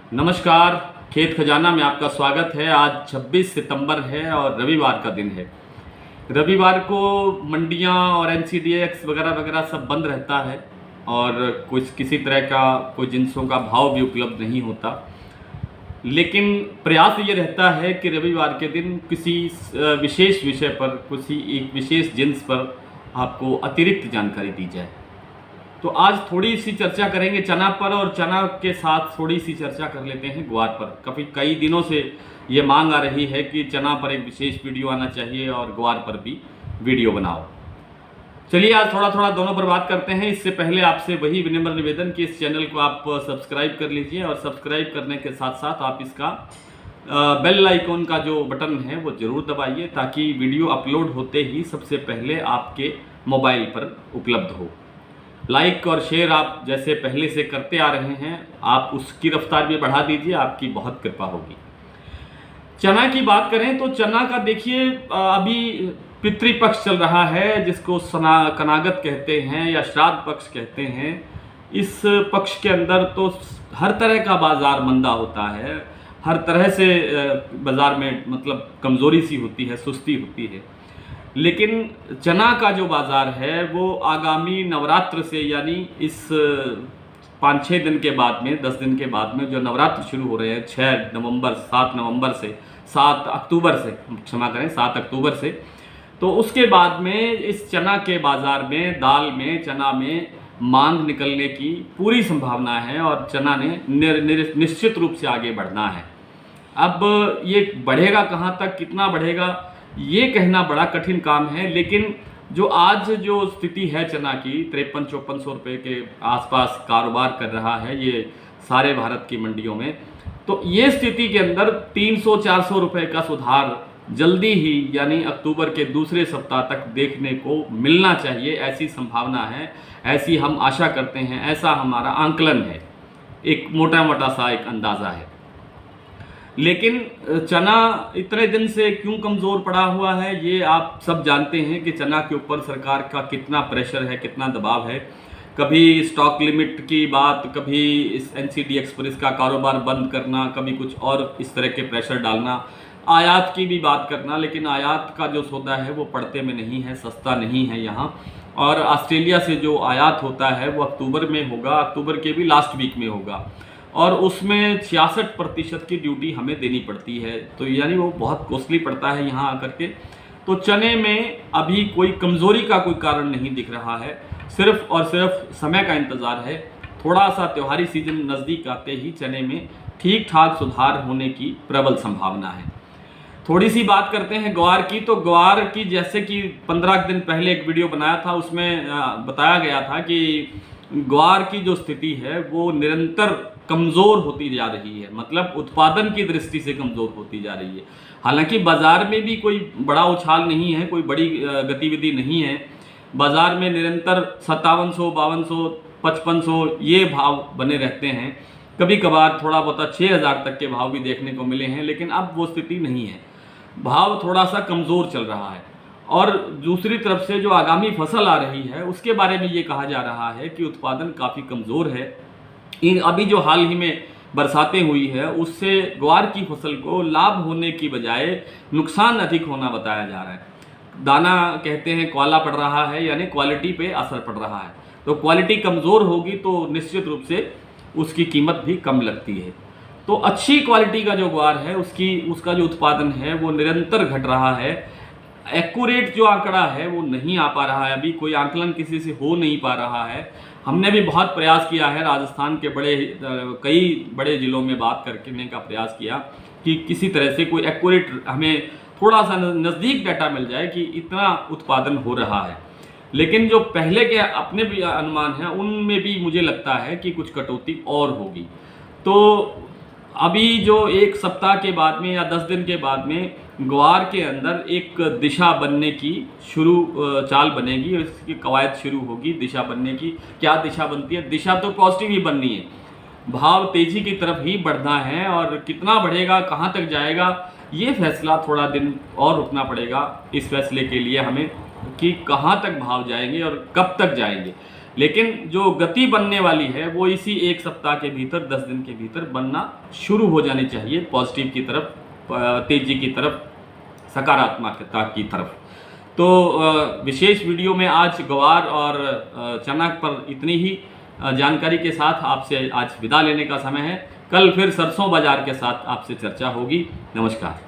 नमस्कार। खेत खजाना में आपका स्वागत है। आज 26 सितंबर है और रविवार का दिन है। रविवार को मंडियां और एनसीडीएक्स वगैरह वगैरह सब बंद रहता है और कुछ किसी तरह का कोई जिंसों का भाव भी उपलब्ध नहीं होता। लेकिन प्रयास ये रहता है कि रविवार के दिन किसी विशेष विषय पर, किसी एक विशेष जिन्स पर आपको अतिरिक्त जानकारी दी जाए। तो आज थोड़ी सी चर्चा करेंगे चना पर, और चना के साथ थोड़ी सी चर्चा कर लेते हैं ग्वार पर। कई दिनों से ये मांग आ रही है कि चना पर एक विशेष वीडियो आना चाहिए और ग्वार पर भी वीडियो बनाओ। चलिए आज थोड़ा थोड़ा दोनों पर बात करते हैं। इससे पहले आपसे वही विनम्र निवेदन कि इस चैनल को आप सब्सक्राइब कर लीजिए और सब्सक्राइब करने के साथ साथ आप इसका बेल आइकॉन का जो बटन है वो ज़रूर दबाइए, ताकि वीडियो अपलोड होते ही सबसे पहले आपके मोबाइल पर उपलब्ध हो। लाइक और शेयर आप जैसे पहले से करते आ रहे हैं, आप उसकी रफ्तार भी बढ़ा दीजिए, आपकी बहुत कृपा होगी। चना की बात करें तो चना का देखिए अभी पितृपक्ष चल रहा है, जिसको कनागत कहते हैं या श्राद्ध पक्ष कहते हैं। इस पक्ष के अंदर तो हर तरह का बाजार मंदा होता है, हर तरह से बाजार में मतलब कमज़ोरी सी होती है, सुस्ती होती है। लेकिन चना का जो बाज़ार है वो आगामी नवरात्र से, यानी इस 5-6 दिन के बाद में, 10 दिन के बाद में जो नवरात्र शुरू हो रहे हैं 6 नवंबर, 7 नवंबर से, 7 अक्टूबर से, क्षमा करें 7 अक्टूबर से, तो उसके बाद में इस चना के बाज़ार में, दाल में, चना में मांग निकलने की पूरी संभावना है और चना ने निश्चित रूप से आगे बढ़ना है। अब ये बढ़ेगा कहाँ तक, कितना बढ़ेगा, ये कहना बड़ा कठिन काम है। लेकिन जो आज जो स्थिति है चना की, 5300-5400 रुपये के आसपास कारोबार कर रहा है ये सारे भारत की मंडियों में, तो ये स्थिति के अंदर 300-400 रुपये का सुधार जल्दी ही, यानी अक्टूबर के दूसरे सप्ताह तक देखने को मिलना चाहिए। ऐसी संभावना है, ऐसी हम आशा करते हैं, ऐसा हमारा आंकलन है, एक मोटा मोटा सा एक अंदाज़ा है। लेकिन चना इतने दिन से क्यों कमज़ोर पड़ा हुआ है, ये आप सब जानते हैं कि चना के ऊपर सरकार का कितना प्रेशर है, कितना दबाव है। कभी स्टॉक लिमिट की बात, कभी इस एनसीडीएक्स पर इसका कारोबार बंद करना, कभी कुछ और इस तरह के प्रेशर डालना, आयात की भी बात करना। लेकिन आयात का जो सौदा है वो पड़ते में नहीं है, सस्ता नहीं है यहाँ। और ऑस्ट्रेलिया से जो आयात होता है वो अक्टूबर में होगा, अक्टूबर के भी लास्ट वीक में होगा, और उसमें 66% की ड्यूटी हमें देनी पड़ती है। तो यानी वो बहुत कॉस्टली पड़ता है यहाँ आकर के। तो चने में अभी कोई कमज़ोरी का कोई कारण नहीं दिख रहा है, सिर्फ और सिर्फ समय का इंतज़ार है। थोड़ा सा त्योहारी सीजन नज़दीक आते ही चने में ठीक ठाक सुधार होने की प्रबल संभावना है। थोड़ी सी बात करते हैं ग्वार की। तो ग्वार की जैसे कि 15 दिन पहले एक वीडियो बनाया था, उसमें बताया गया था कि ग्वार की जो स्थिति है वो निरंतर कमज़ोर होती जा रही है, मतलब उत्पादन की दृष्टि से कमज़ोर होती जा रही है। हालांकि बाज़ार में भी कोई बड़ा उछाल नहीं है, कोई बड़ी गतिविधि नहीं है। बाज़ार में निरंतर 5700, 5200, 5500 ये भाव बने रहते हैं। कभी कभार थोड़ा बहुत 6000 तक के भाव भी देखने को मिले हैं, लेकिन अब वो स्थिति नहीं है। भाव थोड़ा सा कमज़ोर चल रहा है। और दूसरी तरफ से जो आगामी फसल आ रही है उसके बारे में ये कहा जा रहा है कि उत्पादन काफ़ी कमज़ोर है। अभी जो हाल ही में बरसातें हुई है उससे ग्वार की फसल को लाभ होने की बजाय नुकसान अधिक होना बताया जा रहा है। दाना कहते हैं काला पड़ रहा है, यानी क्वालिटी पे असर पड़ रहा है। तो क्वालिटी कमज़ोर होगी तो निश्चित रूप से उसकी कीमत भी कम लगती है। तो अच्छी क्वालिटी का जो ग्वार है उसका जो उत्पादन है वो निरंतर घट रहा है। एक्यूरेट जो आंकड़ा है वो नहीं आ पा रहा है, अभी कोई आंकलन किसी से हो नहीं पा रहा है। हमने भी बहुत प्रयास किया है, राजस्थान के कई बड़े ज़िलों में बात करने का प्रयास किया कि किसी तरह से कोई एक्यूरेट हमें थोड़ा सा नज़दीक डाटा मिल जाए कि इतना उत्पादन हो रहा है। लेकिन जो पहले के अपने भी अनुमान हैं उनमें भी मुझे लगता है कि कुछ कटौती और होगी। तो अभी जो एक सप्ताह के बाद में या 10 दिन के बाद में ग्वार के अंदर एक दिशा बनने की चाल बनेगी, इसकी कवायद शुरू होगी दिशा बनने की। क्या दिशा बनती है? दिशा तो पॉजिटिव ही बननी है, भाव तेजी की तरफ ही बढ़ना है। और कितना बढ़ेगा, कहाँ तक जाएगा, ये फैसला थोड़ा दिन और रुकना पड़ेगा इस फैसले के लिए हमें कि कहाँ तक भाव जाएंगे और कब तक जाएंगे। लेकिन जो गति बनने वाली है वो इसी एक सप्ताह के भीतर, 10 दिन के भीतर बनना शुरू हो जानी चाहिए, पॉजिटिव की तरफ, तेजी की तरफ, सकारात्मकता की तरफ। तो विशेष वीडियो में आज ग्वार और चना पर इतनी ही जानकारी के साथ आपसे आज विदा लेने का समय है। कल फिर सरसों बाजार के साथ आपसे चर्चा होगी। नमस्कार।